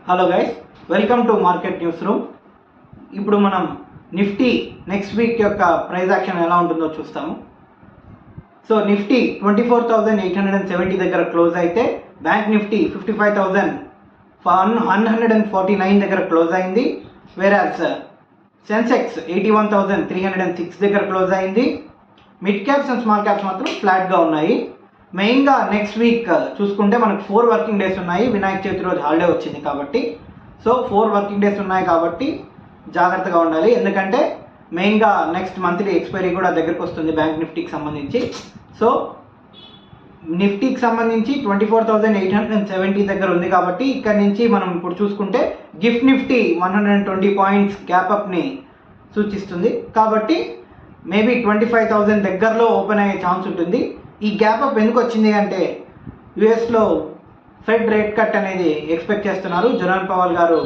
Hello guys, welcome to market news room. ఇప్పుడు మనం Nifty next week యొక్క price action ఎలా ఉంటుందో చూస్తాము. సో నిఫ్టీ 24,870 దగ్గర క్లోజ్ అయితే బ్యాంక్ నిఫ్టీ 55,149 దగ్గర క్లోజ్ అయింది. వేరాజ్ సెన్సెక్స్ 81,306 దగ్గర క్లోజ్ అయింది. Mid caps and small caps మాత్రం ఫ్లాట్గా ఉన్నాయి. మెయిన్గా నెక్స్ట్ వీక్ చూసుకుంటే మనకు 4 వర్కింగ్ డేస్ ఉన్నాయి. వినాయక చవితి రోజు హాలిడే వచ్చింది కాబట్టి, సో 4 వర్కింగ్ డేస్ ఉన్నాయి కాబట్టి జాగ్రత్తగా ఉండాలి. ఎందుకంటే మెయిన్గా నెక్స్ట్ మంత్లీ ఎక్స్పైరీ కూడా దగ్గరకు వస్తుంది బ్యాంక్ నిఫ్టీకి సంబంధించి. సో నిఫ్టీకి సంబంధించి 24,870 దగ్గర ఉంది కాబట్టి ఇక్కడ నుంచి మనం ఇప్పుడు చూసుకుంటే గిఫ్ట్ నిఫ్టీ 120 పాయింట్స్ గ్యాప్ అప్ని సూచిస్తుంది. కాబట్టి మేబీ 25,000 దగ్గరలో ఓపెన్ అయ్యే ఛాన్స్ ఉంటుంది. ఈ గ్యాప్ అప్ ఎందుకు వచ్చింది అంటే యుఎస్లో ఫెడ్ రేట్ కట్ అనేది ఎక్స్పెక్ట్ చేస్తున్నారు. జెరోమ్ పవల్ గారు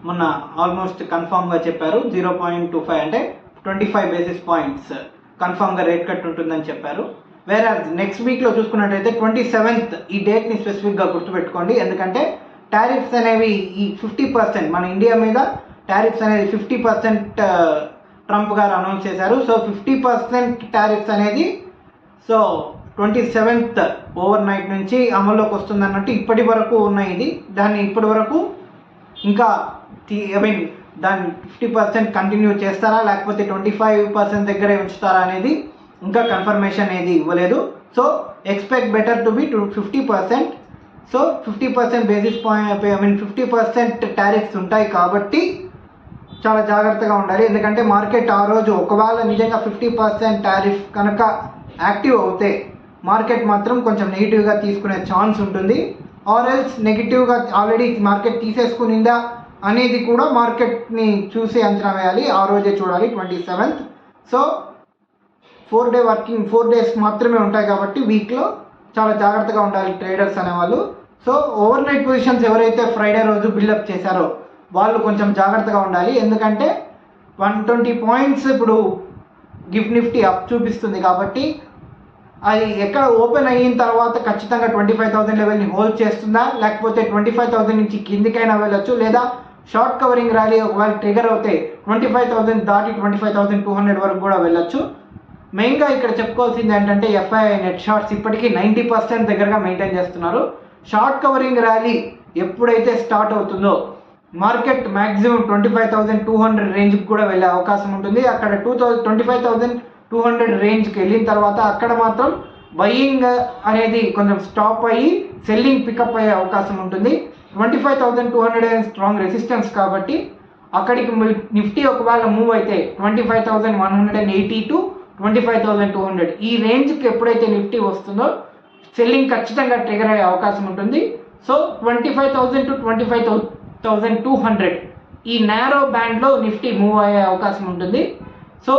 మొన్న ఆల్మోస్ట్ కన్ఫామ్గా చెప్పారు. 0.25 అంటే 25 బేసిస్ పాయింట్స్ కన్ఫామ్గా రేట్ కట్ ఉంటుందని చెప్పారు. వేరే నెక్స్ట్ వీక్లో చూసుకున్నట్టయితే 27th ఈ డేట్ని స్పెసిఫిక్గా గుర్తుపెట్టుకోండి. ఎందుకంటే టారిఫ్స్ అనేవి ఈ 50% మన ఇండియా మీద టారిఫ్స్ అనేది 50% ట్రంప్ గారు అనౌన్స్ చేశారు. సో 50% టారిఫ్స్ అనేది సో 27th ఓవర్ నైట్ నుంచి అమల్లోకి వస్తుంది అన్నట్టు ఇప్పటి వరకు ఉన్నాయి. దాన్ని ఇప్పటి వరకు ఇంకా దాన్ని 50% కంటిన్యూ చేస్తారా లేకపోతే 25% దగ్గరే ఉంచుతారా అనేది ఇంకా కన్ఫర్మేషన్ అనేది ఇవ్వలేదు. So expect better to be 50%. So 50% basis point 50% tariffs ఉంటాయి కాబట్టి చాలా జాగ్రత్తగా ఉండాలి. ఎందుకంటే మార్కెట్ ఆ రోజు ఒకవేళ నిజంగా 50% టారిఫ్ కనుక యాక్టివ్ అవుతే మార్కెట్ మాత్రం కొంచెం నెగిటివ్గా తీసుకునే ఛాన్స్ ఉంటుంది. ఆర్ ఎల్స్ నెగిటివ్గా ఆల్రెడీ మార్కెట్ తీసేసుకునిందా అనేది కూడా మార్కెట్ని చూసి అంచనా వేయాలి. ఆ రోజే చూడాలి 27th. సో 4 డేస్ మాత్రమే ఉంటాయి కాబట్టి వీక్లో చాలా జాగ్రత్తగా ఉండాలి ట్రేడర్స్ అనేవాళ్ళు. సో ఓవర్ నైట్ పొజిషన్స్ ఎవరైతే ఫ్రైడే రోజు బిల్డప్ చేశారో వాళ్ళు కొంచెం జాగ్రత్తగా ఉండాలి. ఎందుకంటే 120 పాయింట్స్ ఇప్పుడు గిఫ్ట్ నిఫ్టీ అప్ చూపిస్తుంది కాబట్టి అది ఎక్కడ ఓపెన్ అయిన తర్వాత ఖచ్చితంగా 25,000 లెవెల్ని హోల్డ్ చేస్తుందా లేకపోతే 25,000 నుంచి కిందికైనా వెళ్ళొచ్చు. లేదా షార్ట్ కవరింగ్ ర్యాలీ ఒకవేళ ట్రిగర్ అవుతే 25,000 దాటి 25,200 వరకు కూడా వెళ్ళొచ్చు. మెయిన్గా ఇక్కడ చెప్పుకోవాల్సింది ఏంటంటే ఎఫ్ఐఐ నెట్ షార్ట్స్ ఇప్పటికీ 90% దగ్గరగా మెయింటైన్ చేస్తున్నారు. షార్ట్ కవరింగ్ ర్యాలీ ఎప్పుడైతే స్టార్ట్ అవుతుందో మార్కెట్ మ్యాక్సిమం 25,200 రేంజ్కి కూడా వెళ్ళే అవకాశం ఉంటుంది. అక్కడ 25,200 రేంజ్కి వెళ్ళిన తర్వాత అక్కడ మాత్రం బయింగ్ అనేది కొంచెం స్టాప్ అయ్యి సెల్లింగ్ పికప్ అయ్యే అవకాశం ఉంటుంది. 25,200 అనేది స్ట్రాంగ్ రెసిస్టెన్స్ కాబట్టి అక్కడికి నిఫ్టీ ఒకవేళ మూవ్ అయితే 25,180 టు 25,200 ఈ రేంజ్కి ఎప్పుడైతే నిఫ్టీ వస్తుందో సెల్లింగ్ ఖచ్చితంగా ట్రిగర్ అయ్యే అవకాశం ఉంటుంది. సో 25,000 టు 25,200 ఈ నేరో బ్యాండ్లో నిఫ్టీ మూవ్ అయ్యే అవకాశం ఉంటుంది. So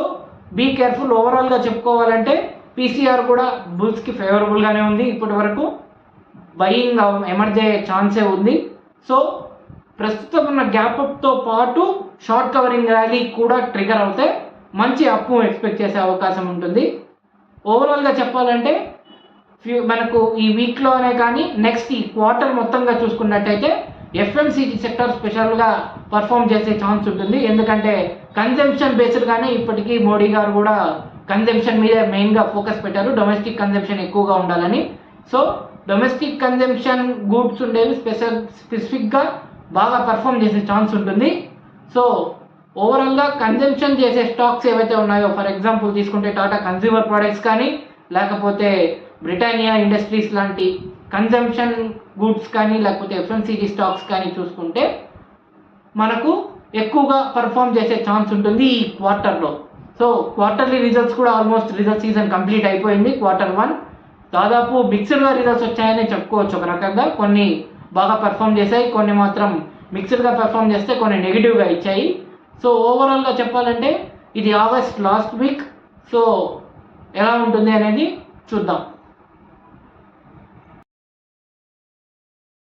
be careful. ఓవరాల్గా చెప్పుకోవాలంటే పీసీఆర్ కూడా బుల్స్కి ఫేవరబుల్గానే ఉంది. ఇప్పటి వరకు బయింగ్ ఎమర్జ్ అయ్యే ఛాన్సే ఉంది. సో ప్రస్తుతం ఉన్న గ్యాప్ అప్తో పాటు షార్ట్ కవరింగ్ ర్యాలీ కూడా ట్రిగర్ అవుతే మంచి అప్పు ఎక్స్పెక్ట్ చేసే అవకాశం ఉంటుంది. ఓవరాల్గా చెప్పాలంటే మనకు ఈ వీక్లోనే కానీ నెక్స్ట్ ఈ క్వార్టర్ మొత్తంగా చూసుకున్నట్టయితే ఎఫ్ఎంసీజీ సెక్టర్ స్పెషల్గా పర్ఫామ్ చేసే ఛాన్స్ ఉంటుంది. ఎందుకంటే కన్జంప్షన్ బేస్డ్గానే ఇప్పటికీ మోడీ గారు కూడా కన్జంప్షన్ మీదే మెయిన్గా ఫోకస్ పెట్టారు. డొమెస్టిక్ కన్జంప్షన్ ఎక్కువగా ఉండాలని. సో డొమెస్టిక్ కన్జంప్షన్ గూడ్స్ ఉండేవి స్పెసిఫిక్గా బాగా పర్ఫామ్ చేసే ఛాన్స్ ఉంటుంది. సో ఓవరాల్గా కన్జంప్షన్ చేసే స్టాక్స్ ఏవైతే ఉన్నాయో ఫర్ ఎగ్జాంపుల్ తీసుకుంటే టాటా కన్స్యూమర్ ప్రొడక్ట్స్ కానీ లేకపోతే బ్రిటానియా ఇండస్ట్రీస్ లాంటి కన్జంప్షన్ గూడ్స్ కానీ లేకపోతే ఎఫ్ఎంసీజీ స్టాక్స్ కానీ చూసుకుంటే మనకు ఎక్కువగా పర్ఫామ్ చేసే ఛాన్స్ ఉంటుంది ఈ క్వార్టర్లో. సో క్వార్టర్లీ రిజల్ట్స్ కూడా ఆల్మోస్ట్ రిజల్ట్ సీజన్ కంప్లీట్ అయిపోయింది. Q1 దాదాపు మిక్స్డ్గా రిజల్ట్స్ వచ్చాయని చెప్పుకోవచ్చు. ఒక రకంగా కొన్ని బాగా పర్ఫామ్ చేశాయి, కొన్ని మాత్రం మిక్స్డ్గా పర్ఫామ్ చేస్తే కొన్ని నెగిటివ్గా ఇచ్చాయి. సో ఓవరాల్గా చెప్పాలంటే ఇది ఆగస్ట్ లాస్ట్ వీక్. సో ఎలా ఉంటుంది అనేది చూద్దాం.